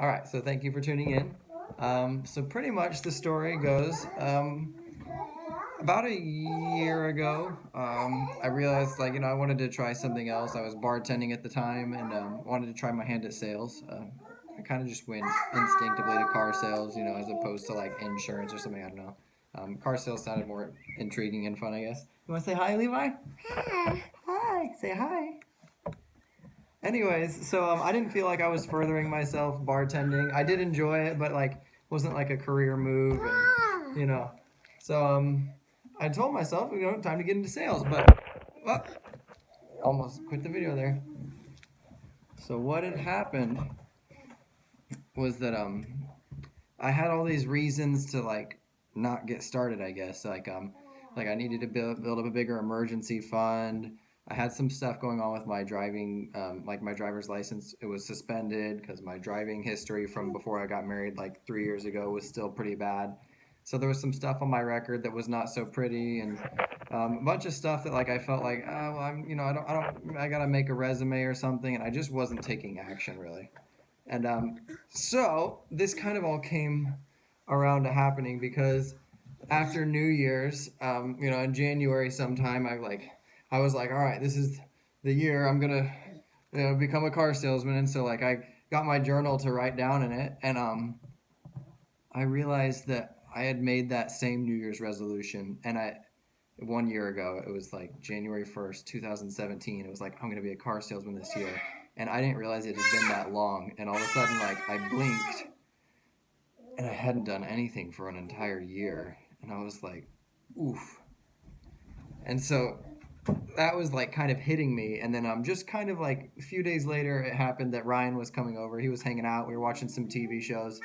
All right, so thank you for tuning in. So pretty much the story goes, about a year ago, I realized I wanted to try something else. I was bartending at the time and wanted to try my hand at sales. I kind of just went instinctively to car sales, as opposed to like insurance or something. I don't know. Car sales sounded more intriguing and fun, I guess. You want to say hi, Levi? Hi. Hi. Say hi. Anyways, so I didn't feel like I was furthering myself bartending. I did enjoy it, but wasn't like a career move, and So I told myself, time to get into sales, but almost quit the video there. So what had happened was that I had all these reasons to not get started, I guess. Like I needed to build up a bigger emergency fund. I had some stuff going on with my driving, like my driver's license. It was suspended because my driving history from before I got married, like 3 years ago, was still pretty bad. So there was some stuff on my record that was not so pretty, and a bunch of stuff that I felt like, well, I gotta make a resume or something, and I just wasn't taking action really. And so this kind of all came around to happening because after New Year's, in January sometime, I was like, all right, this is the year I'm gonna, become a car salesman. And so I got my journal to write down in it, and I realized that I had made that same New Year's resolution, and 1 year ago, it was like January 1st, 2017. It was like, I'm gonna be a car salesman this year. And I didn't realize it had been that long. And all of a sudden, I blinked and I hadn't done anything for an entire year. And I was like, oof. And so that was kind of hitting me. And then just kind of a few days later, it happened that Ryan was coming over. He was hanging out. We were watching some TV shows.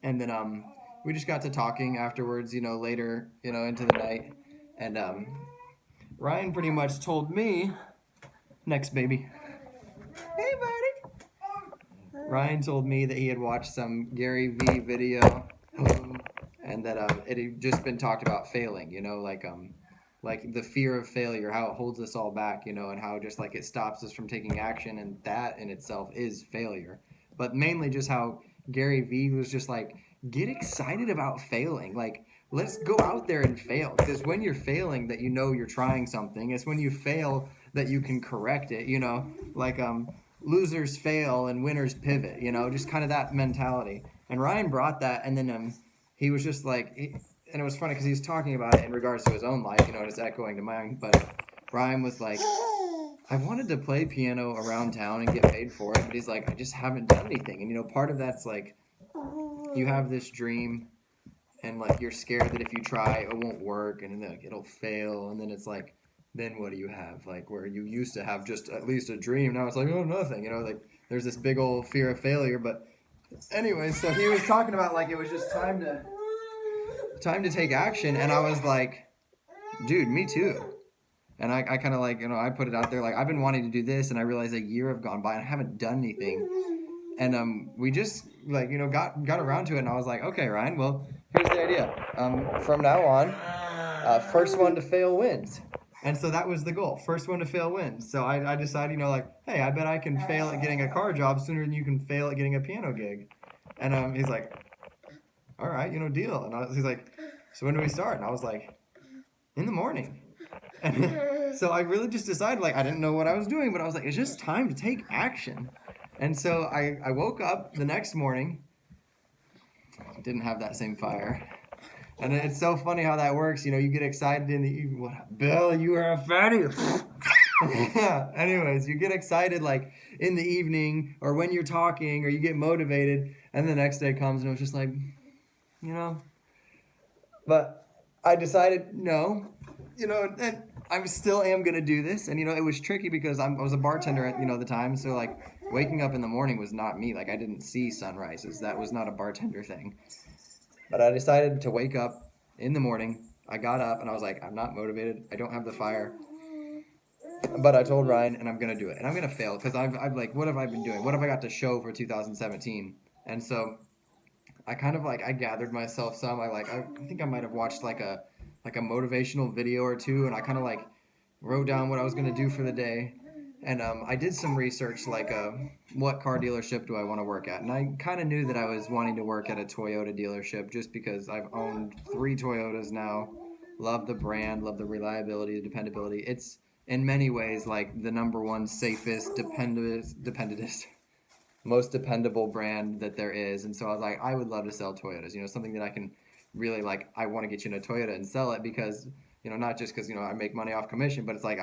And then we just got to talking afterwards, later, into the night. And Ryan pretty much told me, next baby. Hey, buddy. Ryan told me that he had watched some Gary V video, and that it had just been talked about failing. Like the fear of failure, how it holds us all back. And how just it stops us from taking action, and that in itself is failure. But mainly just how Gary V was just get excited about failing. Let's go out there and fail, because when you're failing, that you're trying something. It's when you fail that you can correct it. Losers fail and winners pivot, just kind of that mentality. And Ryan brought that, and then he was just and it was funny because he was talking about it in regards to his own life, just echoing to mine. But Ryan was like, I wanted to play piano around town and get paid for it, but he's like, I just haven't done anything. And part of that's you have this dream, and you're scared that if you try, it won't work, and then it'll fail, and then it's then what do you have? Where you used to have just at least a dream, now it's oh, nothing. There's this big old fear of failure. But anyway, so he was talking about it was just time to take action, and I was like, dude, me too. And I kind of I put it out there I've been wanting to do this, and I realized a year have gone by and I haven't done anything. And we just got around to it, and I was like, okay, Ryan, well, here's the idea. From now on, first one to fail wins. And so that was the goal. First one to fail wins. So I decided, hey, I bet I can fail at getting a car job sooner than you can fail at getting a piano gig. And he's like, all right, deal. And he's like, so when do we start? And I was like, in the morning. And so I really just decided, I didn't know what I was doing, but I was like, it's just time to take action. And so I woke up the next morning, didn't have that same fire. And it's so funny how that works. You get excited in the evening. What, Bill, you are a fatty. Yeah. Anyways, you get excited in the evening or when you're talking, or you get motivated, and the next day comes and it was just But I decided no, and I still am gonna do this. And it was tricky because I was a bartender at the time, so waking up in the morning was not me. I didn't see sunrises. That was not a bartender thing. But I decided to wake up in the morning. I got up and I was like, I'm not motivated. I don't have the fire. But I told Ryan, and I'm going to do it. And I'm going to fail because I've what have I been doing? What have I got to show for 2017? And so I kind of I gathered myself some. I think I might have watched a motivational video or two, and I kind of wrote down what I was going to do for the day. And I did some research, like what car dealership do I want to work at? And I kind of knew that I was wanting to work at a Toyota dealership just because I've owned 3 Toyotas now. Love the brand, love the reliability, the dependability. It's in many ways like the number one safest, dependentest, most dependable brand that there is. And so I was like, I would love to sell Toyotas. Something that I can really like. I want to get you in a Toyota and sell it because not just because I make money off commission, but it's like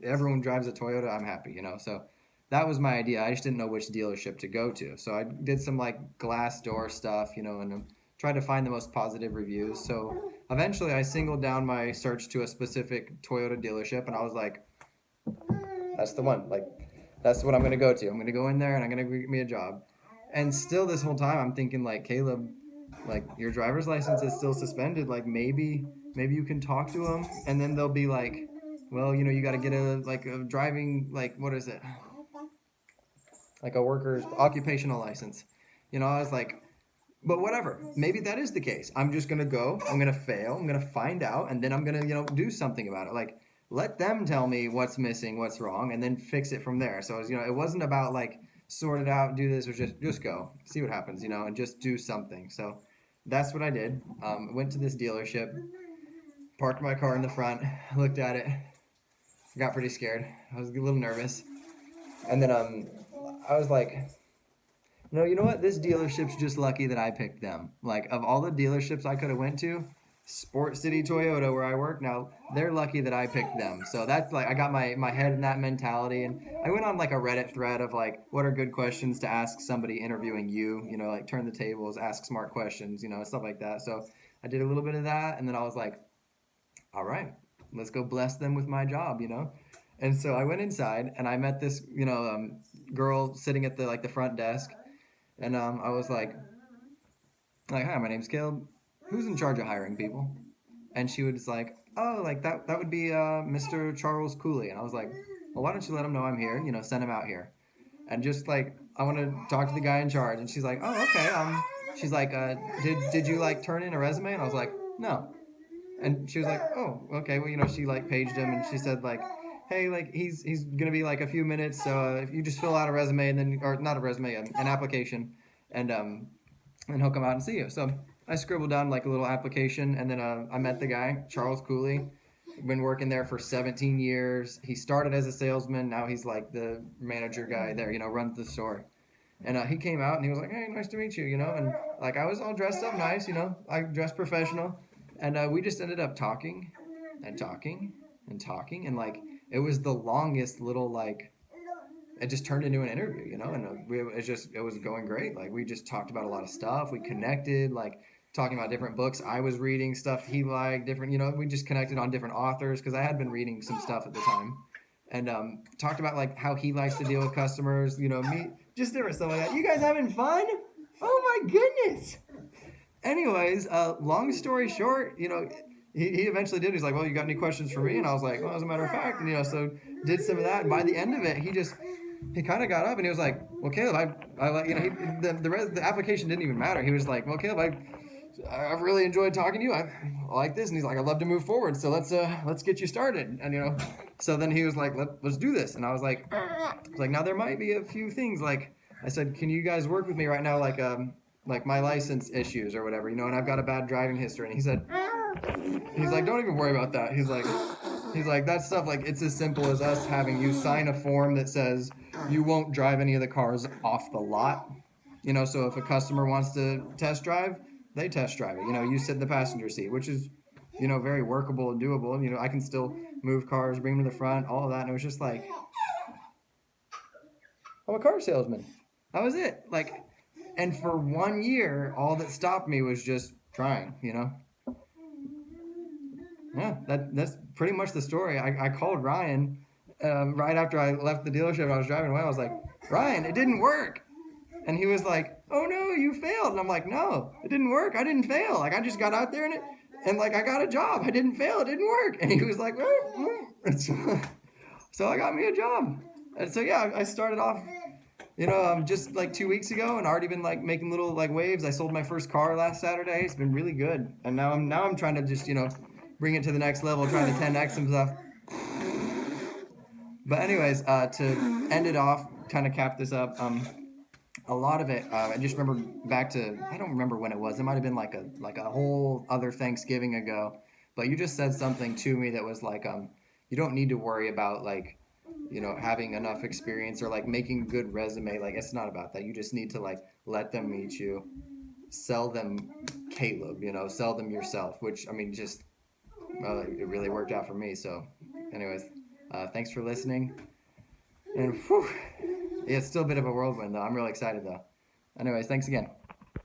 everyone drives a Toyota, I'm happy. So that was my idea. I just didn't know which dealership to go to. So I did some like Glassdoor stuff, and tried to find the most positive reviews. So eventually I singled down my search to a specific Toyota dealership, and I was like, that's the one. Like, that's what I'm going to go to. I'm going to go in there and I'm going to get me a job. And still this whole time I'm thinking like, Caleb, like your driver's license is still suspended. Like maybe you can talk to them, and then they'll be like, well, you got to get a driving, like, what is it? Like a worker's occupational license. I was like, but whatever. Maybe that is the case. I'm just going to go. I'm going to fail. I'm going to find out, and then I'm going to, do something about it. Like, let them tell me what's missing, what's wrong, and then fix it from there. So it was, it wasn't about like sort it out, do this, or just go, see what happens, and just do something. So that's what I did. Went to this dealership, parked my car in the front, looked at it, got pretty scared. I was a little nervous, and then I was like, no, you know what? This dealership's just lucky that I picked them. Like, of all the dealerships I could have went to, Sport City Toyota, where I work now, they're lucky that I picked them. So that's like, I got my head in that mentality, and I went on like a Reddit thread of like, what are good questions to ask somebody interviewing you, like turn the tables, ask smart questions, stuff like that. So I did a little bit of that, and then I was like, all right, let's go bless them with my job, And so I went inside, and I met this, girl sitting at the front desk, and I was like, hi, my name's Caleb. Who's in charge of hiring people? And she was like, oh, like that would be Mr. Charles Cooley. And I was like, well, why don't you let him know I'm here? Send him out here. And just like, I want to talk to the guy in charge. And she's like, oh, okay. She's like, did you like turn in a resume? And I was like, no. And she was like, oh, okay. Well, she like paged him, and she said like, hey, like he's gonna be like a few minutes. So if you just fill out a resume, and then, or not a resume, an application, and he'll come out and see you. So I scribbled down like a little application, and then I met the guy, Charles Cooley. Been working there for 17 years. He started as a salesman. Now he's like the manager guy there, runs the store. And he came out and he was like, hey, nice to meet you, and like I was all dressed up nice, I dressed professional. And we just ended up talking and talking and talking. And like, it was the longest little like, it just turned into an interview, and it was going great. Like, we just talked about a lot of stuff. We connected, like talking about different books I was reading, stuff he liked, different, we just connected on different authors because I had been reading some stuff at the time, and talked about like how he likes to deal with customers, me, just different stuff like that. You guys having fun? Oh my goodness. Anyways, long story short, he eventually did. He's like, well, you got any questions for me? And I was like, well, as a matter of fact, and, so did some of that. And by the end of it, he kind of got up and he was like, well, Caleb, I like, the application didn't even matter. He was like, well, Caleb, I've really enjoyed talking to you. I like this. And he's like, I'd love to move forward. So let's get you started. And, so then he was like, let's do this. And I was like, now there might be a few things. Like I said, can you guys work with me right now? Like my license issues or whatever, and I've got a bad driving history. And he's like, don't even worry about that. He's like, that stuff, like, it's as simple as us having you sign a form that says you won't drive any of the cars off the lot. So if a customer wants to test drive, they test drive it. You sit in the passenger seat, which is, very workable and doable. And, I can still move cars, bring them to the front, all of that. And it was just like, I'm a car salesman. That was it. Like, and for 1 year, all that stopped me was just trying, Yeah, that's pretty much the story. I called Ryan right after I left the dealership. I was driving away. I was like, Ryan, it didn't work. And he was like, oh no, you failed. And I'm like, no, it didn't work. I didn't fail. Like, I just got out there and like, I got a job. I didn't fail. It didn't work. And he was like, and so I got me a job. And so, yeah, I started off, just like 2 weeks ago, and already been like making little like waves. I sold my first car last Saturday. It's been really good. And now I'm trying to just, bring it to the next level, trying to 10x some stuff. But anyways, to end it off, kind of cap this up. A lot of it, I just remember back to, I don't remember when it was. It might have been like a whole other Thanksgiving ago. But you just said something to me that was like, you don't need to worry about like, having enough experience or like making a good resume. Like it's not about that. You just need to like let them meet you, sell them Caleb, sell them yourself. Which I mean, just it really worked out for me. So, anyways, thanks for listening. And whew, yeah, it's still a bit of a whirlwind though. I'm really excited though. Anyways, thanks again.